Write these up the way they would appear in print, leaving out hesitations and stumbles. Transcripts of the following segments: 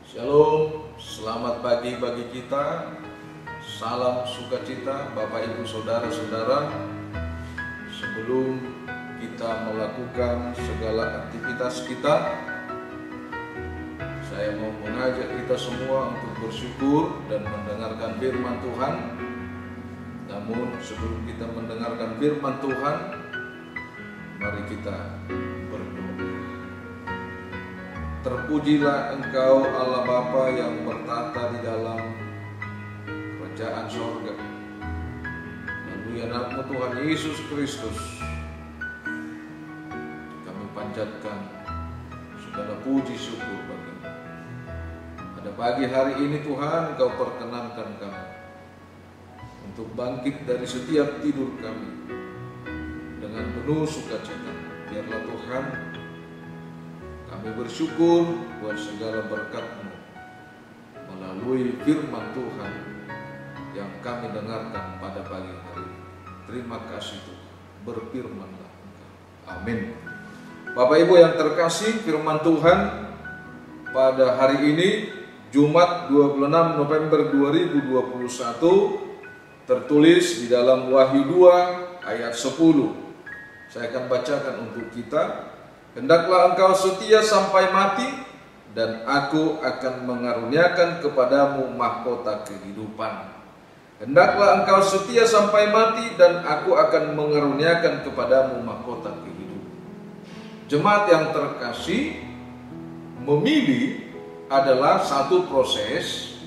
Shalom, selamat pagi bagi kita. Salam sukacita Bapak Ibu Saudara-saudara. Sebelum kita melakukan segala aktivitas kita, saya mau mengajak kita semua untuk bersyukur dan mendengarkan firman Tuhan. Namun sebelum kita mendengarkan firman Tuhan, mari kita berdoa. Terpujilah Engkau Allah Bapa yang bertata di dalam kerajaan sorga. Melalui anakmu Tuhan Yesus Kristus, kami panjatkan segala puji syukur bagi-Mu. Pada pagi hari ini Tuhan, Engkau perkenankan kami untuk bangkit dari setiap tidur kami dengan penuh sukacita. Biarlah Tuhan, kami bersyukur buat segala berkat-Mu melalui firman Tuhan yang kami dengarkan pada pagi hari ini. Terima kasih Tuhan, berfirmanlah Engkau. Amin. Bapak Ibu yang terkasih, firman Tuhan pada hari ini Jumat 26 November 2021 tertulis di dalam Wahyu 2 ayat 10. Saya akan bacakan untuk kita. Hendaklah engkau setia sampai mati, dan aku akan mengaruniakan kepadamu mahkota kehidupan. Hendaklah engkau setia sampai mati, dan aku akan mengaruniakan kepadamu mahkota kehidupan. Jemaat yang terkasih, memilih adalah satu proses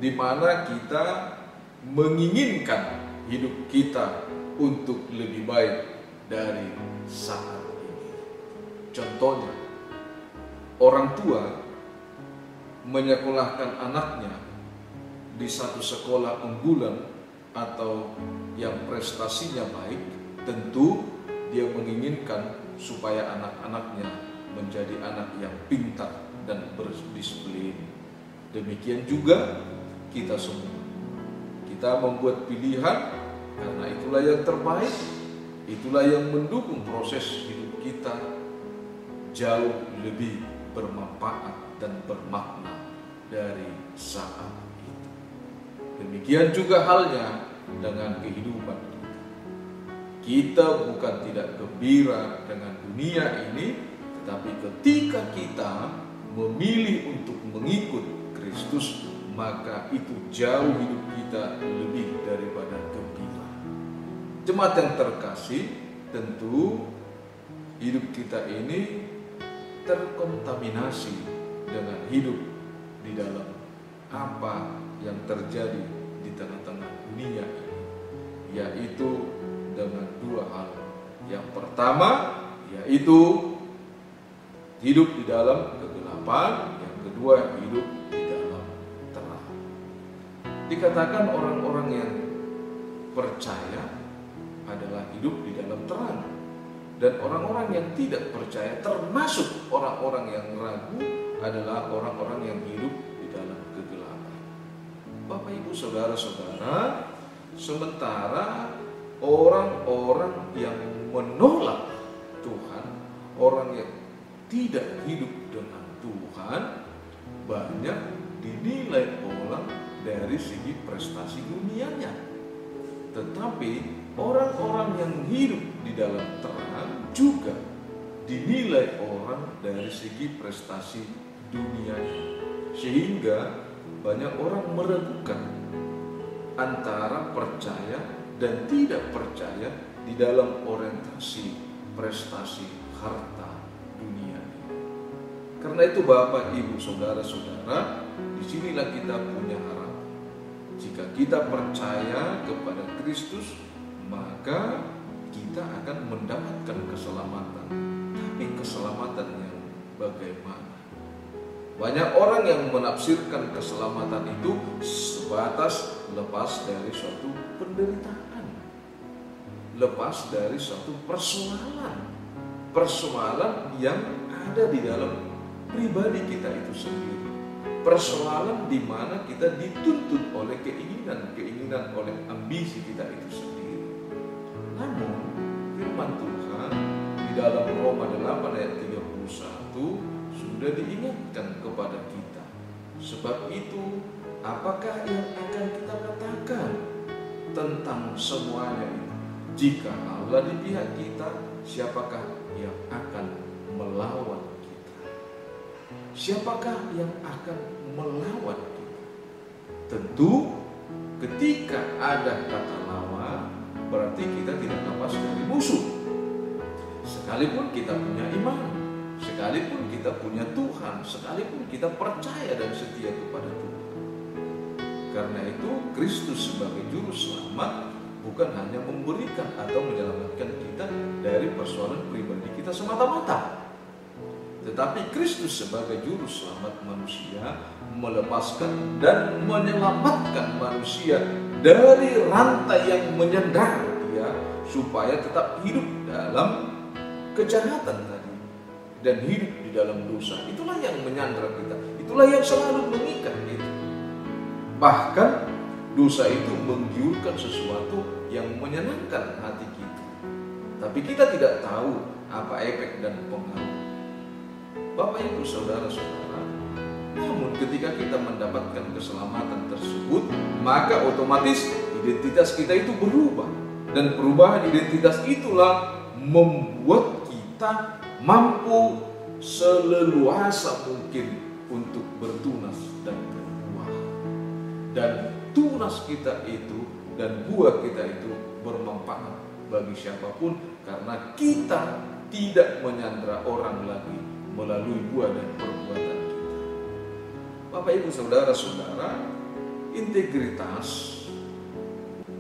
di mana kita menginginkan hidup kita untuk lebih baik dari saat. Contohnya, orang tua menyekolahkan anaknya di satu sekolah unggulan atau yang prestasinya baik, tentu dia menginginkan supaya anak-anaknya menjadi anak yang pintar dan berdisiplin. Demikian juga kita semua. Kita membuat pilihan karena itulah yang terbaik, itulah yang mendukung proses hidup kita jauh lebih bermanfaat dan bermakna dari saat itu. Demikian juga halnya dengan kehidupan kita. Kita bukan tidak gembira dengan dunia ini, tetapi ketika kita memilih untuk mengikut Kristus, maka itu jauh hidup kita lebih daripada gembira. Jemaat yang terkasih, tentu hidup kita ini terkontaminasi dengan hidup di dalam apa yang terjadi di tengah-tengah dunia ini, yaitu dengan dua hal. Yang pertama yaitu hidup di dalam kegelapan, yang kedua hidup di dalam terang. Dikatakan orang-orang yang percaya adalah hidup di dalam terang, dan orang-orang yang tidak percaya, termasuk orang-orang yang ragu, adalah orang-orang yang hidup di dalam kegelapan. Bapak Ibu Saudara-saudara, sementara orang-orang yang menolak Tuhan, orang yang tidak hidup dengan Tuhan, banyak dinilai orang dari segi prestasi dunianya. Tetapi orang-orang yang hidup di dalam terang juga dinilai orang dari segi prestasi dunianya. Sehingga banyak orang meragukan antara percaya dan tidak percaya di dalam orientasi prestasi harta dunia. Karena itu Bapak, Ibu, Saudara-saudara, disinilah kita punya harapan. Jika kita percaya kepada Kristus, maka kita akan mendapatkan keselamatan. Tapi keselamatan yang bagaimana? Banyak orang yang menafsirkan keselamatan itu sebatas lepas dari suatu penderitaan, lepas dari suatu persoalan yang ada di dalam pribadi kita itu sendiri. Persoalan di mana kita dituntut oleh keinginan, oleh ambisi kita itu sendiri. Namun firman Tuhan di dalam Roma 8 ayat 31 sudah diingatkan kepada kita Sebab itu, apakah yang akan kita katakan tentang semuanya ini? Jika Allah di pihak kita, siapakah yang akan melawan kita? Siapakah yang akan melawan kita? Tentu ketika ada kata lawan, berarti kita tidak lepas dari musuh. Sekalipun kita punya iman, sekalipun kita punya Tuhan, sekalipun kita percaya dan setia kepada Tuhan. Karena itu Kristus sebagai juru selamat bukan hanya memberikan atau menyelamatkan kita dari persoalan pribadi kita semata-mata, tetapi Kristus sebagai juru selamat manusia melepaskan dan menyelamatkan manusia dari rantai yang menyandra dia, supaya tetap hidup dalam kejahatan tadi dan hidup di dalam dosa. Itulah yang menyandra kita, itulah yang selalu mengikat kita. Bahkan dosa itu menggiurkan sesuatu yang menyenangkan hati kita, tapi kita tidak tahu apa efek dan pengaruh. Bapak Ibu Saudara-saudara, namun ketika kita mendapatkan keselamatan tersebut, maka otomatis identitas kita itu berubah. Dan perubahan identitas itulah membuat kita mampu seleluasa mungkin untuk bertunas dan berbuah. Dan tunas kita itu dan buah kita itu bermanfaat bagi siapapun, karena kita tidak menyandra orang lagi melalui buah dan perbuatan kita. Bapak Ibu Saudara-saudara, integritas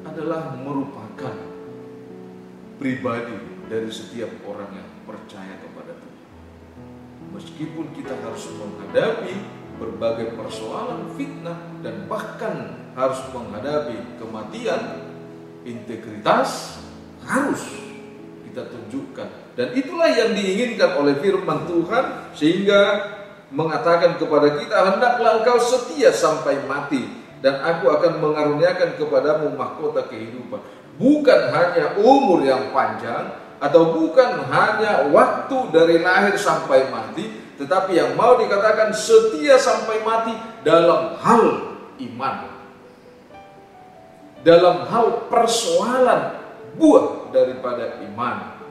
adalah merupakan pribadi dari setiap orang yang percaya kepada Tuhan. Meskipun kita harus menghadapi berbagai persoalan, fitnah, dan bahkan harus menghadapi kematian, integritas harus kita tunjukkan. Dan itulah yang diinginkan oleh firman Tuhan, sehingga mengatakan kepada kita, hendaklah engkau setia sampai mati, dan aku akan mengaruniakan kepadamu mahkota kehidupan. Bukan hanya umur yang panjang, atau bukan hanya waktu dari lahir sampai mati, tetapi yang mau dikatakan setia sampai mati dalam hal iman, dalam hal persoalan buah daripada iman,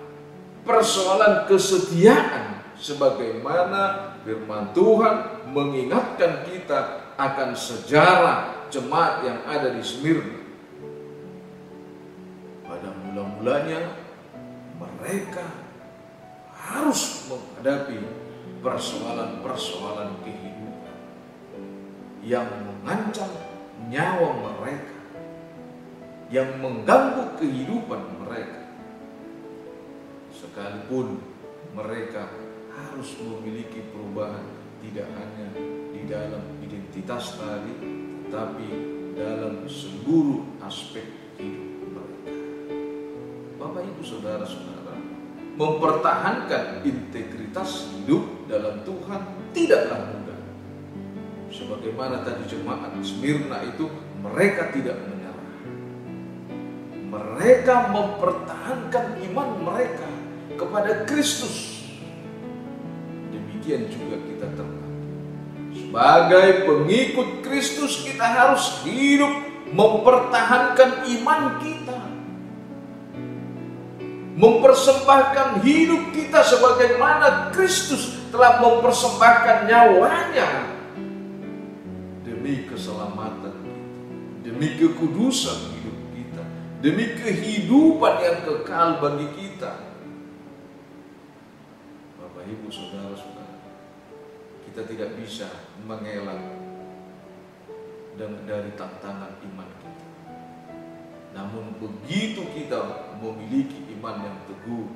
persoalan kesetiaan, sebagaimana firman Tuhan mengingatkan kita akan sejarah jemaat yang ada di Smyrna. Pada mula-mulanya mereka harus menghadapi persoalan-persoalan kehidupan yang mengancam nyawa mereka, yang mengganggu kehidupan mereka. Sekalipun mereka harus memiliki perubahan, tidak hanya di dalam identitas tadi, tetapi dalam seluruh aspek hidup mereka. Bapak Ibu Saudara-saudara, mempertahankan integritas hidup dalam Tuhan tidaklah mudah. Sebagaimana tadi jemaat Smyrna itu, mereka tidak menyerah. Mereka mempertahankan iman mereka kepada Kristus. Demikian juga kita terkadang. Sebagai pengikut Kristus, kita harus hidup mempertahankan iman kita, mempersembahkan hidup kita sebagaimana Kristus telah mempersembahkan nyawanya demi keselamatan kita, demi kekudusan hidup kita, demi kehidupan yang kekal bagi kita. Bapak Ibu Saudara-saudara, kita tidak bisa mengelak dari tantangan iman kita. Namun begitu kita memiliki iman yang teguh,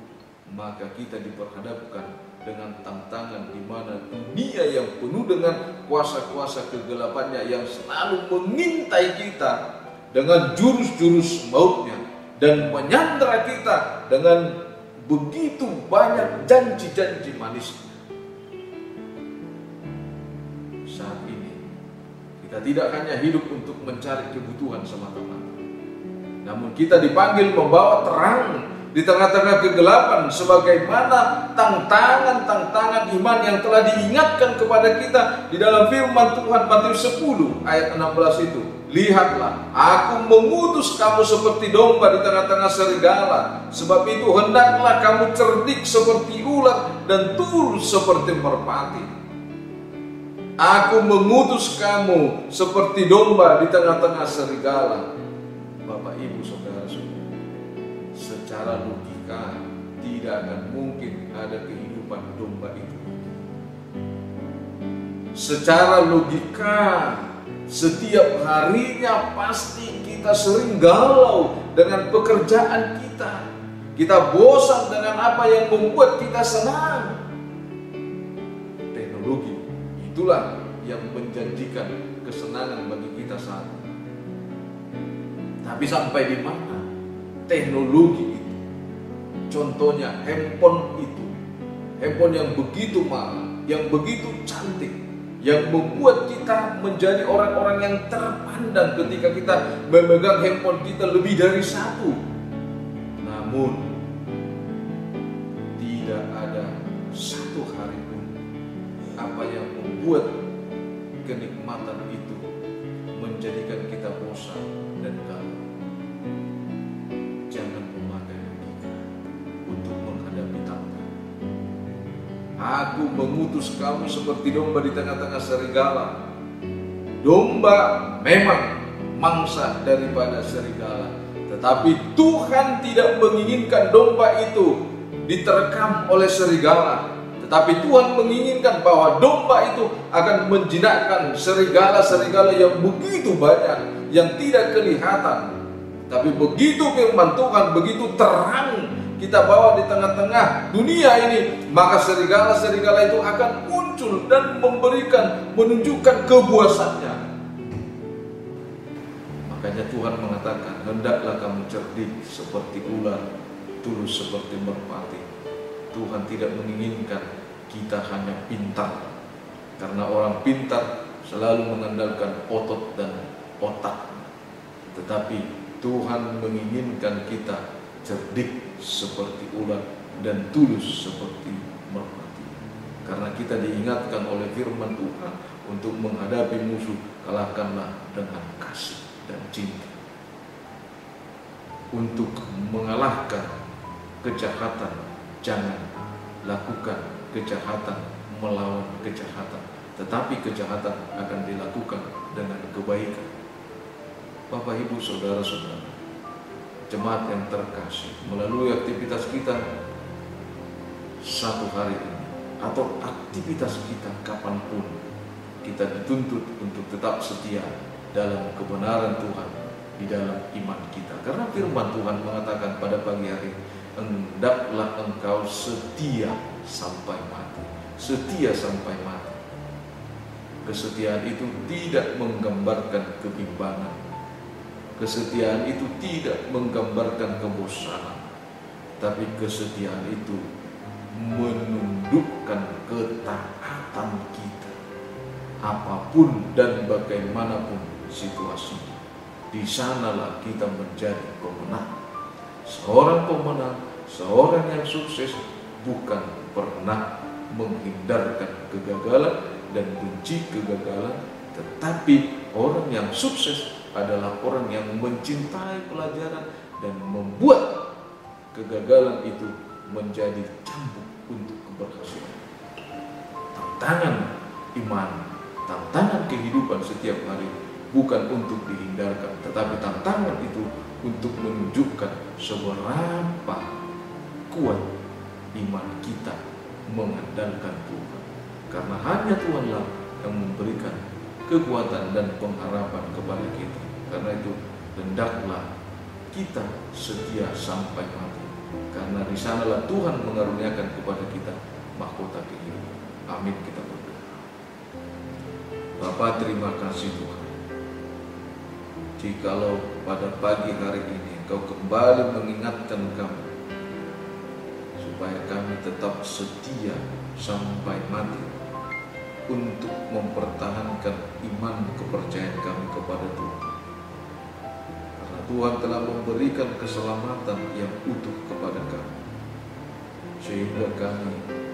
maka kita diperhadapkan dengan tantangan di mana dunia yang penuh dengan kuasa-kuasa kegelapannya yang selalu mengintai kita dengan jurus-jurus mautnya dan menyandra kita dengan begitu banyak janji-janji manisnya. Saat ini kita tidak hanya hidup untuk mencari kebutuhan semata-mata, namun kita dipanggil membawa terang di tengah-tengah kegelapan, sebagaimana tantangan-tantangan iman yang telah diingatkan kepada kita di dalam firman Tuhan Matius 10 ayat 16 itu. Lihatlah, aku mengutus kamu seperti domba di tengah-tengah serigala. Sebab itu hendaklah kamu cerdik seperti ular dan tulus seperti merpati. Aku mengutus kamu seperti domba di tengah-tengah serigala. Bapak, Ibu, Saudara-saudara, secara logika tidak akan mungkin ada kehidupan domba itu. Secara logika setiap harinya pasti kita sering galau dengan pekerjaan kita. Kita bosan dengan apa yang membuat kita senang. Teknologi itulah yang menjanjikan kesenangan bagi kita saat ini. Tapi sampai di mana teknologi itu? Contohnya handphone itu. Handphone yang begitu mahal, yang begitu cantik, yang membuat kita menjadi orang-orang yang terpandang ketika kita memegang handphone kita lebih dari satu. Namun tidak ada satu hari pun apa yang membuat kenikmatan itu menjadikan kita bosan dan galau. Jangan memakai logika untuk menghadapi tantangan. Aku mengutus kamu seperti domba di tengah-tengah serigala. Domba memang mangsa daripada serigala, tetapi Tuhan tidak menginginkan domba itu diterkam oleh serigala. Tetapi Tuhan menginginkan bahwa domba itu akan menjinakkan serigala-serigala yang begitu banyak, yang tidak kelihatan. Tapi begitu firman Tuhan begitu terang kita bawa di tengah-tengah dunia ini, maka serigala-serigala itu akan muncul dan menunjukkan kebuasannya. Makanya Tuhan mengatakan, hendaklah kamu cerdik seperti ular, tulus seperti merpati. Tuhan tidak menginginkan kita hanya pintar, karena orang pintar selalu mengandalkan otot dan otak. Tetapi Tuhan menginginkan kita cerdik seperti ular dan tulus seperti merpati. Karena kita diingatkan oleh firman Tuhan untuk menghadapi musuh, kalahkanlah dengan kasih dan cinta. Untuk mengalahkan kejahatan, jangan lakukan kejahatan melawan kejahatan, tetapi kejahatan akan dilakukan dengan kebaikan. Bapak, Ibu, Saudara-saudara, jemaat yang terkasih, melalui aktivitas kita satu hari ini atau aktivitas kita kapanpun, kita dituntut untuk tetap setia dalam kebenaran Tuhan di dalam iman kita. Karena firman Tuhan mengatakan pada pagi hari, hendaklah engkau setia sampai mati. Setia sampai mati. Kesetiaan itu tidak menggambarkan kebimbangan. Kesetiaan itu tidak menggambarkan kebosanan, tapi kesetiaan itu menundukkan ketaatan kita apapun dan bagaimanapun situasinya. Di sanalah kita menjadi pemenang. Seorang pemenang, seorang yang sukses bukan pernah menghindarkan kegagalan dan benci kegagalan, tetapi orang yang sukses adalah orang yang mencintai pelajaran dan membuat kegagalan itu menjadi cambuk untuk keberhasilan. Tantangan iman, tantangan kehidupan setiap hari bukan untuk dihindarkan, tetapi tantangan itu untuk menunjukkan seberapa kuat iman kita mengandalkan Tuhan. Karena hanya Tuhanlah yang memberikan kekuatan dan pengharapan kepada kita. Karena itu hendaklah kita setia sampai mati, karena di sanalah Tuhan mengaruniakan kepada kita mahkota kehidupan. Amin, kita berdoa. Bapa, terima kasih Tuhan, jikalau pada pagi hari ini Engkau kembali mengingatkan kami supaya kami tetap setia sampai mati untuk mempertahankan iman kepercayaan kami kepada Tuhan. Karena Tuhan telah memberikan keselamatan yang utuh kepada kami, sehingga kami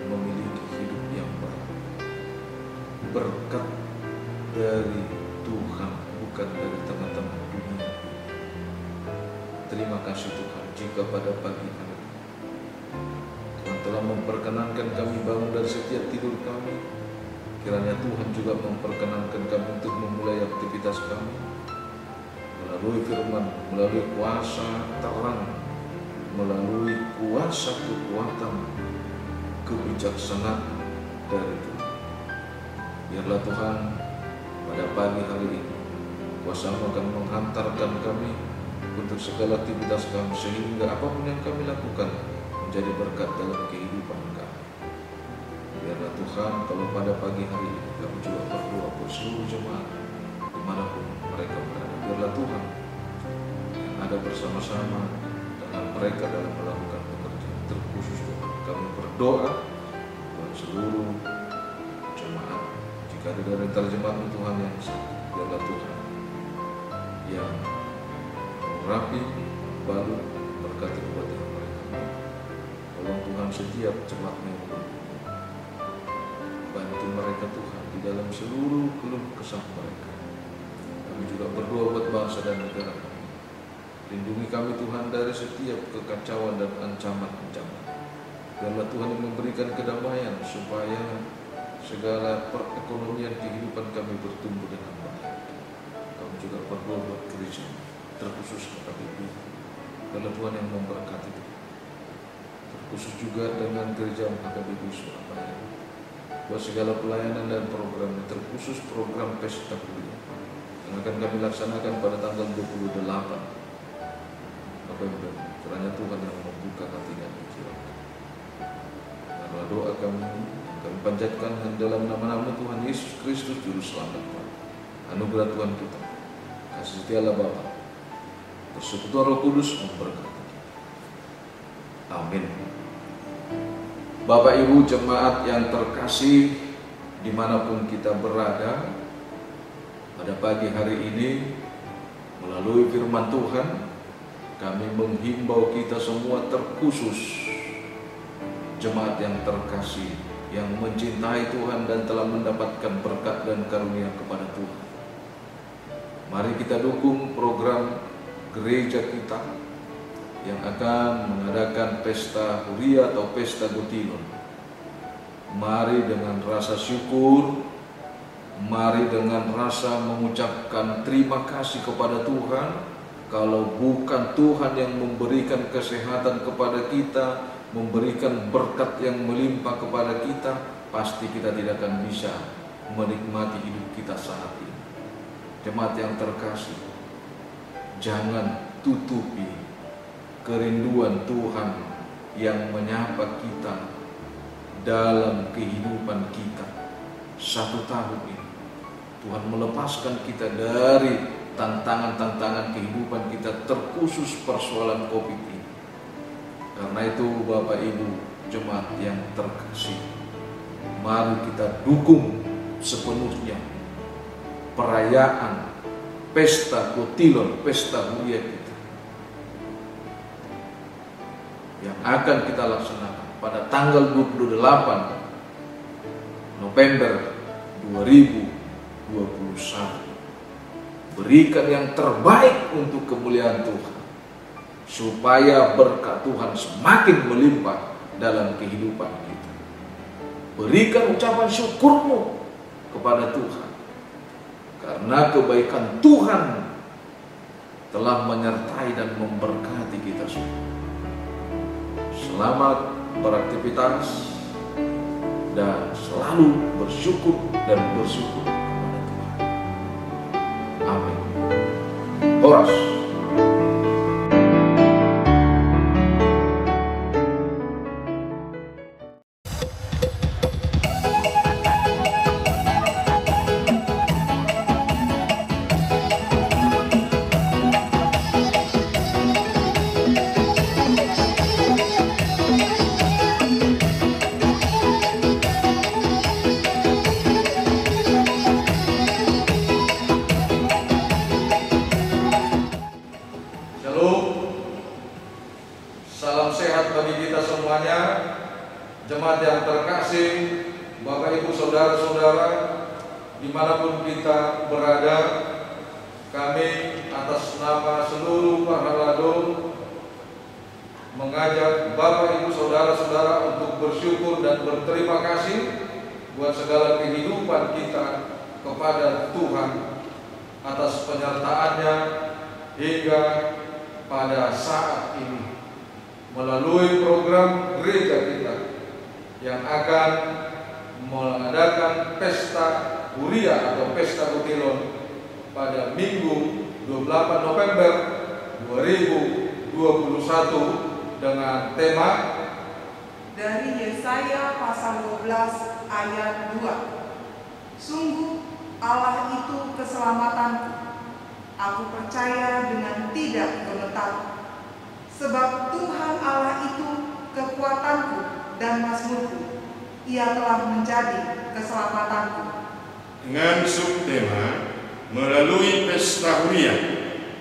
memiliki hidup yang baru. Berkat dari Tuhan, bukan dari teman-teman dunia. Terima kasih Tuhan, jika pada pagi hari Tuhan telah memperkenankan kami bangun dari setiap tidur kami, kiranya Tuhan juga memperkenankan kami untuk memulai aktivitas kami melalui firman, melalui kuasa terang, melalui kuasa kekuatan, kebijaksanaan dari Tuhan. Biarlah Tuhan pada pagi hari ini kuasa-Mu akan menghantarkan kami untuk segala aktivitas kami, sehingga apapun yang kami lakukan menjadi berkat dalam kehidupan kami. Biarlah Tuhan, kalau pada pagi hari ini kami juga berdoa buat seluruh jemaat dimanapun mereka berada. Biarlah Tuhan yang ada bersama-sama dengan mereka dalam melakukan pekerjaan. Terkhusus Tuhan, kami berdoa buat seluruh jemaat. Jika ada dari terjemahan Tuhan yang sakit, biarlah Tuhan yang merapi, baru berkati kebaikan mereka. Tolong Tuhan setiap jemaat-Mu, bantu mereka Tuhan di dalam seluruh keluh kesah mereka. Kami juga berdoa buat bangsa dan negara kami. Lindungi kami Tuhan dari setiap kekacauan dan ancaman-ancaman. Biarlah Tuhan yang memberikan kedamaian supaya segala perekonomian kehidupan kami bertumbuh dengan baik. Kami juga berdoa buat gereja, terkhusus KKBP. Biarlah Tuhan yang memberkati itu. Terkhusus juga dengan gereja KKBP Surabaya. Buat segala pelayanan dan program, terkhusus program Pesta Kuliah yang akan kami laksanakan pada tanggal 28 November. Kiranya Tuhan yang membuka hati dan pikiran. Karena doa kami panjatkan dalam nama-Nama Tuhan Yesus Kristus Juru Selamat kami. Anugerah Tuhan kita, kasih setia Allah Bapa, persekutuan Roh Kudus memberkati. Amin. Bapak Ibu jemaat yang terkasih dimanapun kita berada, pada pagi hari ini melalui firman Tuhan kami menghimbau kita semua, terkhusus jemaat yang terkasih yang mencintai Tuhan dan telah mendapatkan berkat dan karunia kepada Tuhan. Mari kita dukung program gereja kita yang akan mengadakan pesta huria atau pesta Gutilon. Mari dengan rasa syukur, mari dengan rasa mengucapkan terima kasih kepada Tuhan. Kalau bukan Tuhan yang memberikan kesehatan kepada kita, memberikan berkat yang melimpah kepada kita, pasti kita tidak akan bisa menikmati hidup kita saat ini. Jemaat yang terkasih, jangan tutupi kerinduan Tuhan yang menyapa kita dalam kehidupan kita. 1 tahun ini Tuhan melepaskan kita dari tantangan-tantangan kehidupan kita, terkhusus persoalan COVID ini. Karena itu Bapak Ibu jemaat yang terkasih, mari kita dukung sepenuhnya perayaan Pesta Gutilon, Pesta Huria kita yang akan kita laksanakan pada tanggal 28 November 2021. Berikan yang terbaik untuk kemuliaan Tuhan, supaya berkat Tuhan semakin melimpah dalam kehidupan kita. Berikan ucapan syukurmu kepada Tuhan, karena kebaikan Tuhan telah menyertai dan memberkati kita semua. Selamat beraktivitas dan selalu bersyukur dan bersyukur kepada Tuhan. Amin. Horas. Jemaat yang terkasih, Bapak Ibu Saudara-saudara, dimanapun kita berada, kami atas nama seluruh Parhalado mengajak Bapak Ibu Saudara-saudara untuk bersyukur dan berterima kasih buat segala kehidupan kita kepada Tuhan atas penyertaannya hingga pada saat ini melalui program gereja kita yang akan mengadakan pesta Huria atau pesta Kutilon pada Minggu 28 November 2021 dengan tema dari Yesaya pasal 12 ayat 2. Sungguh Allah itu keselamatanku, aku percaya dengan tidak gemetar. Sebab Tuhan Allah itu kekuatanku dan mazmurku, Ia telah menjadi keselamatanku. Dengan subtema melalui pesta Huria,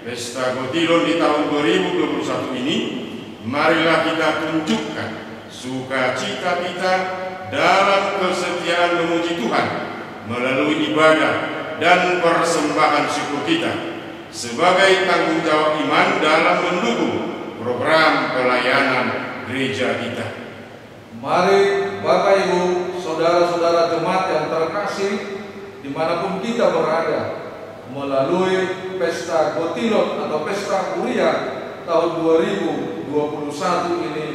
pesta Kutilon di tahun 2021 ini, marilah kita tunjukkan sukacita kita dalam kesetiaan memuji Tuhan melalui ibadah dan persembahan syukur kita sebagai tanggung jawab iman dalam mendukung program pelayanan gereja kita. Mari Bapak Ibu, Saudara-saudara jemaat yang terkasih, dimanapun kita berada, melalui pesta Kutilon atau pesta Huria tahun 2021 ini,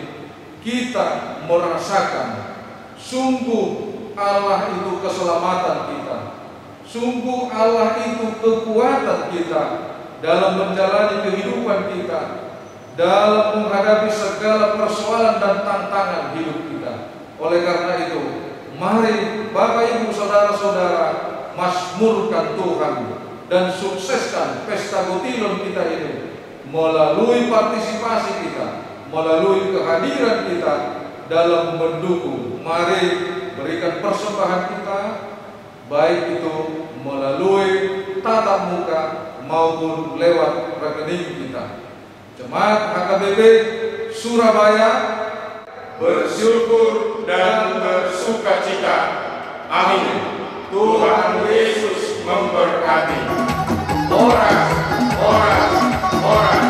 kita merasakan sungguh Allah itu keselamatan kita, sungguh Allah itu kekuatan kita dalam menjalani kehidupan kita, dalam menghadapi segala persoalan dan tantangan hidup kita. Oleh karena itu, mari Bapak Ibu Saudara-saudara mazmurkan Tuhan dan sukseskan pesta Kutilon kita ini melalui partisipasi kita, melalui kehadiran kita dalam mendukung. Mari berikan persembahan kita, baik itu melalui tatap muka maupun lewat rekening kita. Jemaat HKBP Surabaya bersyukur dan bersukacita. Amin. Tuhan Yesus memberkati. Ora, ora, ora.